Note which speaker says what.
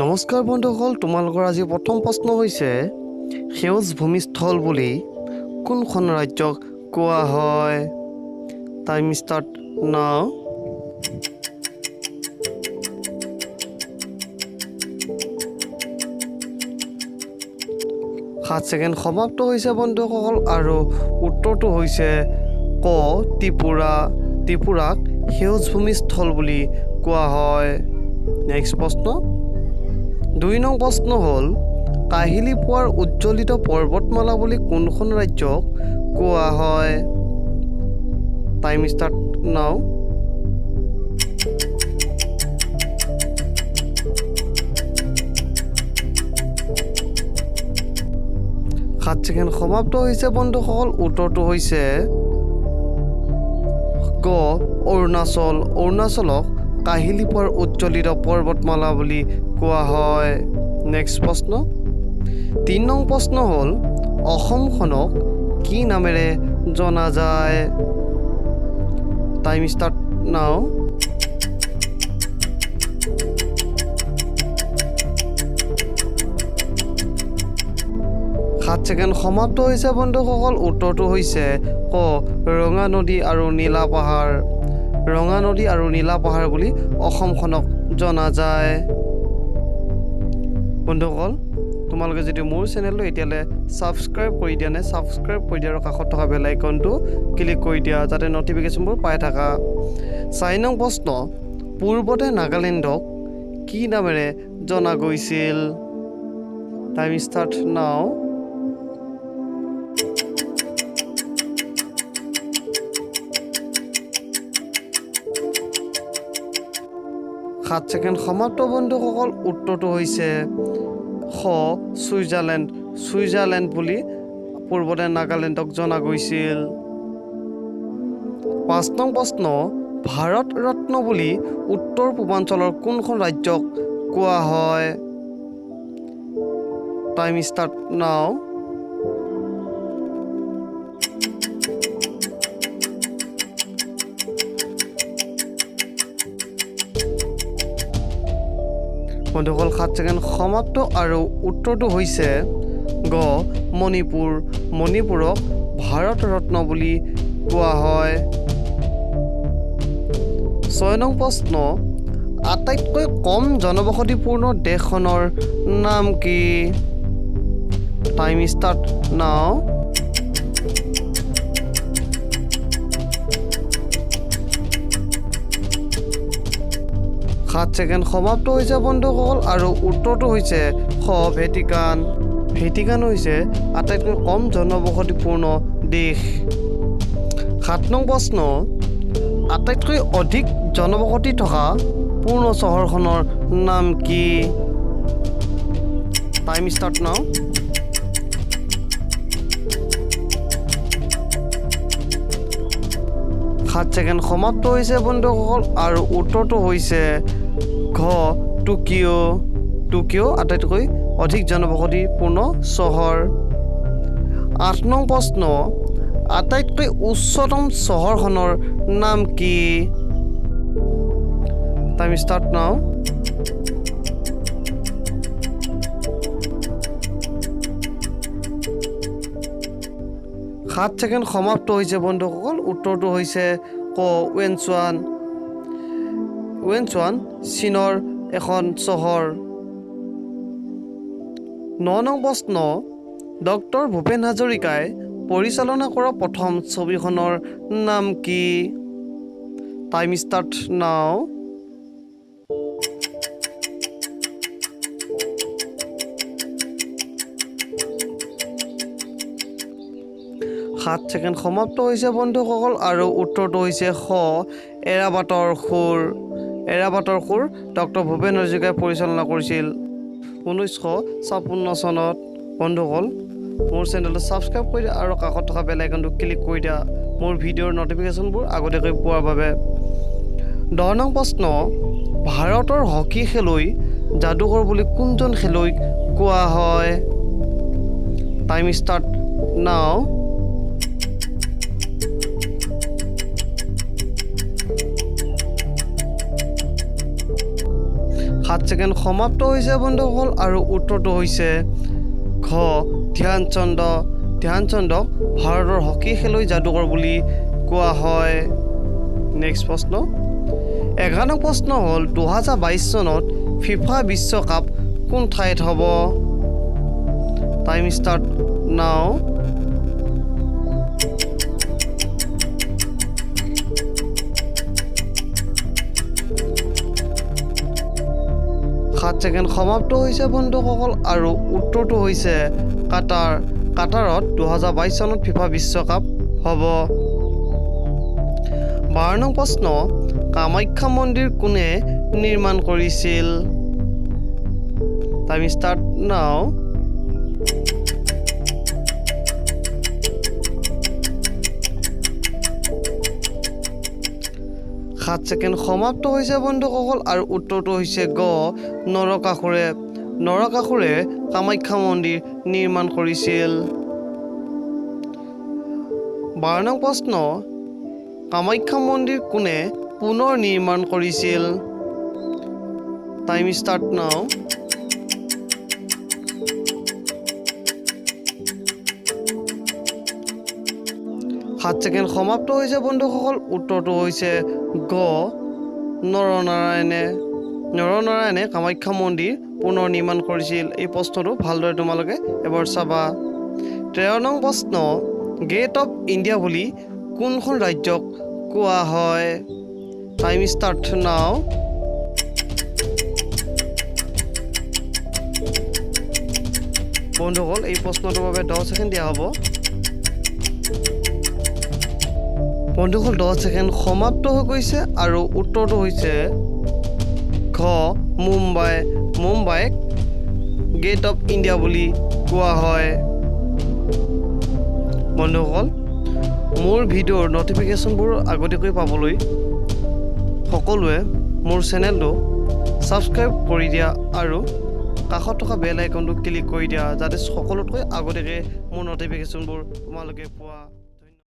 Speaker 1: নমস্কাৰ বন্ধুসকল, তোমালোকৰ আজি প্ৰথম প্ৰশ্ন হৈছে সেউজ ভূমিস্থল বুলি কোনখন ৰাজ্যক কোৱা হয়? টাইম ষ্টাৰ্ট নাও। 7 ছেকেণ্ড সমাপ্ত হৈছে বন্ধুসকল, আৰু উত্তৰটো হৈছে ক ত্ৰিপুৰা। ত্ৰিপুৰাক সেউজ ভূমিস্থল বুলি কোৱা হয়। নেক্সট প্ৰশ্ন, 2 নং প্ৰশ্ন হ'ল কাহিলীপুৱাৰ উজ্জ্বলিত পৰ্বতমালা বুলি কোনখন ৰাজ্যক কোৱা হয়? টাইম ষ্টাৰ্ট নাও। 7 ছেকেণ্ড সমাপ্ত হৈছে বন্ধুসকল, উত্তৰটো হৈছে গ অৰুণাচল। অৰুণাচলক কাহিলীপুৱাৰ উজ্জ্বলিত পৰ্বতমালা বুলি কোৱা হয়। নেক্সট প্ৰশ্ন, 3 নং প্ৰশ্ন হ'ল অসমখনক কি নামেৰে জনা যায়? টাইম ষ্টাৰ্ট নাও। 7 ছেকেণ্ড সমাপ্ত হৈছে বন্ধুসকল, উত্তৰটো হৈছে ক ৰঙা নদী আৰু নীলা পাহাৰ। ৰঙা নদী আৰু নীলা পাহাৰ বুলি অসমখনক জনা যায়। বন্ধুসকল, তোমালোকে যদি মোৰ চেনেলটো এতিয়ালৈ ছাবস্ক্ৰাইব কৰি দিয়া নাই, ছাবস্ক্ৰাইব কৰি দিয়া আৰু কাষত থকা বেল আইকনটো ক্লিক কৰি দিয়া যাতে নটিফিকেশ্যনবোৰ পাই থাকা। 4 নং প্ৰশ্ন, পূৰ্বতে নাগালেণ্ডক কি নামেৰে জনা গৈছিল? টাইম ষ্টাৰ্ট নাও। 7 ছেকেণ্ড সমাপ্ত বন্ধুসকল, উত্তৰটো হৈছে খ ছুইজাৰলেণ্ড। ছুইজাৰলেণ্ড বুলি পূৰ্বতে নাগালেণ্ডক জনা গৈছিল। 5 নং প্ৰশ্ন, ভাৰত ৰত্ন বুলি উত্তৰ পূৰ্বাঞ্চলৰ কোনখন ৰাজ্যক কোৱা হয়? টাইম ষ্টাৰ্ট নাও। 7 ছেকেণ্ড সমাপ্ত, আৰু উত্তৰটো হৈছে গ মণিপুৰ। মণিপুৰক ভাৰত ৰত্ন বুলি কোৱা হয়। 6 নং প্ৰশ্ন, আটাইতকৈ কম জনবসতিপূৰ্ণ দেশখনৰ নাম কি? টাইম ষ্টাৰ্ট নাও। 7 ছেকেণ্ড সমাপ্ত হৈছে বন্ধুসকল, আৰু উত্তৰটো হৈছে খ ভেটিকান। ভেটিকান হৈছে আটাইতকৈ কম জনবসতিপূৰ্ণ দেশ। 7 নং প্ৰশ্ন, আটাইতকৈ অধিক জনবসতি থকা পূৰ্ণ চহৰখনৰ নাম কি? টাইম ষ্টাৰ্ট নাও। 7 ছেকেণ্ড সমাপ্ত হৈছে বন্ধুসকল, আৰু উত্তৰটো হৈছে ঘ টকিঅ'। টকিঅ' আটাইতকৈ অধিক জনবসতিপূৰ্ণ চহৰ। 8 নং প্ৰশ্ন, আটাইতকৈ উচ্চতম চহৰখনৰ নাম কি? টাইম ষ্টাৰ্ট নাও। 7 ছেকেণ্ড সমাপ্ত হৈছে বন্ধুসকল, উত্তৰটো হৈছে ক ৱেনচুৱান। ৱেনচুৱান চীনৰ এখন চহৰ। 9 নং প্ৰশ্ন, ডক্টৰ ভূপেন হাজৰিকাই পৰিচালনা কৰা প্ৰথম ছবিখনৰ নাম কি? টাইম ষ্টাৰ্ট নাও। 7 ছেকেণ্ড সমাপ্ত হৈছে বন্ধুসকল, আৰু উত্তৰটো হৈছে খ এৰাবাটৰ সুৰ। এৰাবাটৰ সুৰ ডক্টৰ ভূপেন হাজৰিকাই পৰিচালনা কৰিছিল 1956 চনত। বন্ধুসকল, মোৰ চেনেলটো ছাবস্ক্ৰাইব কৰি দিয়া আৰু কাষত থকা বেল আইকনটো ক্লিক কৰি দিয়া মোৰ ভিডিঅ'ৰ নটিফিকেশ্যনবোৰ আগতীয়াকৈ পোৱাৰ বাবে। 10 নং প্ৰশ্ন, ভাৰতৰ হকী খেলুৱৈ যাদুকৰ বুলি কোনজন খেলুৱৈক কোৱা হয়? টাইম ষ্টাৰ্ট নাও। 7 7 ছেকেণ্ড সমাপ্ত হৈছে বন্ধুসকল আৰু উত্তৰটো হৈছে ঘ ধ্যান চন্দক ভাৰতৰ হকী খেলুৱৈ যাদুকৰ বুলি কোৱা হয়। নেক্সট প্ৰশ্ন 11 নং প্ৰশ্ন হ'ল 2022 চনত ফিফা বিশ্বকাপ কোন ঠাইত হ'ব? টাইম ষ্টাৰ্ট নাও। 7 ছেকেণ্ড সমাপ্ত হৈছে বন্ধুসকল আৰু উত্তৰটো হৈছে কাটাৰত 2022 চনত ফিফা বিশ্বকাপ হ'ব। 12 নং প্ৰশ্ন কামাখ্যা মন্দিৰ কোনে নিৰ্মাণ কৰিছিল? টাইম ষ্টাৰ্ট নাও। 7 ছেকেণ্ড সমাপ্ত হৈছে বন্ধুসকল আৰু উত্তৰটো হৈছে গ নৰকাসুৰে কামাখ্যা মন্দিৰ নিৰ্মাণ কৰিছিল। 12 নং প্ৰশ্ন কামাখ্যা মন্দিৰ কোনে পুনৰ নিৰ্মাণ কৰিছিল? টাইম ষ্টাৰ্ট নাও। 7 ছেকেণ্ড সমাপ্ত হৈছে বন্ধুসকল উত্তৰটো হৈছে গ নৰনাৰায়ণে কামাখ্যা মন্দিৰ পুনৰ নিৰ্মাণ কৰিছিল। এই প্ৰশ্নটো ভালদৰে তোমালোকে এবাৰ চাবা। 13 নং প্ৰশ্ন গেট অফ ইণ্ডিয়া বুলি কোনখন ৰাজ্যক কোৱা হয়? টাইম ষ্টাৰ্ট নাও। বন্ধুসকল এই প্ৰশ্নটোৰ বাবে 10 ছেকেণ্ড দিয়া হ'ব। বন্ধুসকল 10 ছেকেণ্ড সমাপ্ত হৈ গৈছে আৰু উত্তৰটো হৈছে ঘ মুম্বাইক গেট অফ ইণ্ডিয়া বুলি কোৱা হয়। বন্ধুসকল মোৰ ভিডিঅ'ৰ ন'টিফিকেশ্যনবোৰ আগতীয়াকৈ পাবলৈ সকলোৱে মোৰ চেনেলটো ছাবস্ক্ৰাইব কৰি দিয়া আৰু কাষত থকা বেল আইকনটো ক্লিক কৰি দিয়া যাতে সকলোতকৈ আগতীয়াকৈ মোৰ ন'টিফিকেশ্যনবোৰ তোমালোকে পোৱা।